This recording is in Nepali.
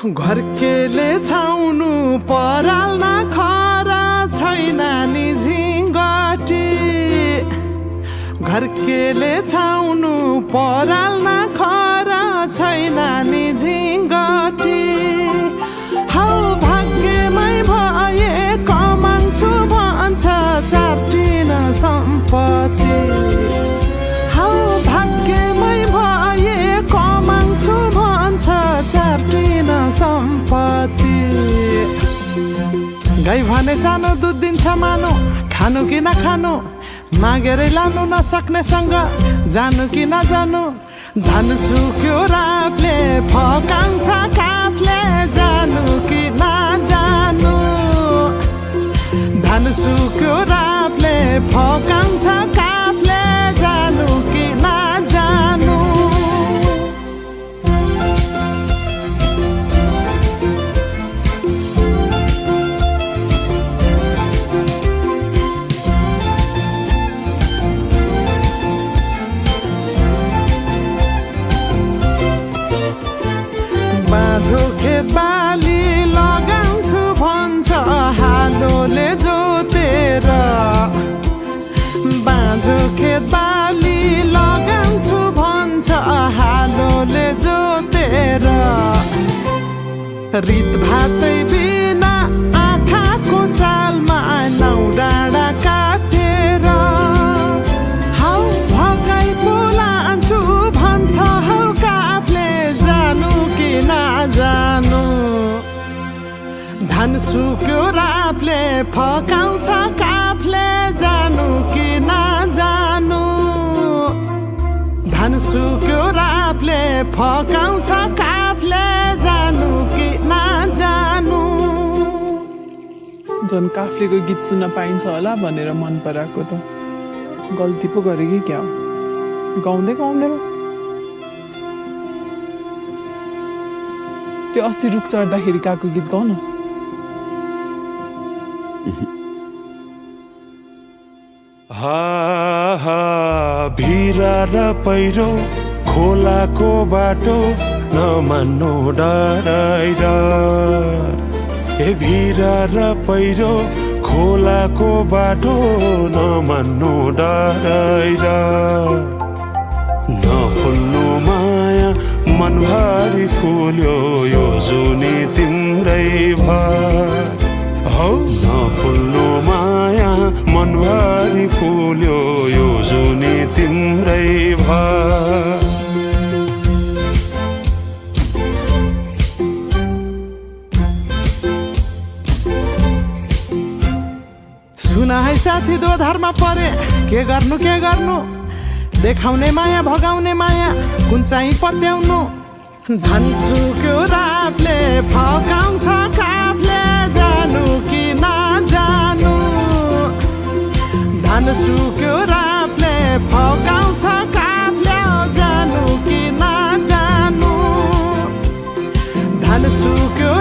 घरकेले छाउनु पराल्न खरा छैन नि झिङ्गटी घरकेले छाउनु पराल्न खरा छैन नि झिङ्गटी हौ भाग्यमै भए कमान्छु भन्छ चाटिन सम्पत्ति हौ भाग्यमै भए कमान्छु भन्छ चाटिन सम्पत्ति गाई भने सानो दुध दिन्छ मानो खानु कि नखानु मागेरै लानु नसक्नेसँग जानु कि नजानु धन सुक्यो रातले फकाउँछ काफले जानु कि नजानु धन सुक्यो रातले फकाउँछ काफले जानु कि नजानु बाँझो खेत बाली लगाउँछु भन्छ हालोले जोतेर बाँझो खेत बाली लगाउँछु भन्छ हालोले जोतेर रित भातै बिना आँखाको चालमा नौ डाँडा काटेर हौ भगाइ बोलान्छु भन्छ हौ काफले जानु कि नजानु धन सुक्यो रापले फकाउँछ काफले जानु कि नजानु धन सुक्यो रापले फकाउँछ काफले जानु कि नजानु झन् काफ्लेको गीत सुन्न पाइन्छ होला भनेर मन पराएको त गल्ती पो गरे कि क्या हो गाउँदै गाउँदैन त्यो अस्ति रुख चढ्दाखेरि गएको गीत गाउन भिरा र पहिरो खोलाको बाटो नमान्नु डराइर ए भिरा र पहिरो खोलाको बाटो नमान्नु डराइर नफुल्नु माया मनभरि फुल्यो यो जुनी तिम्रै भर हौ नफुल्नु माया मनभरि फुल्यो यो जुनी तिम्रै भर सुन है साथी दोधारमा परे के गर्नु देखाउने माया भगाउने माया कुन चाहिँ पत्याउनु धन सुक्यो रापले फकाउँछ काफले जानु कि नजानु धन सुक्यो रापले फकाउँछ काफले जानु कि नजानु धन सुक्यो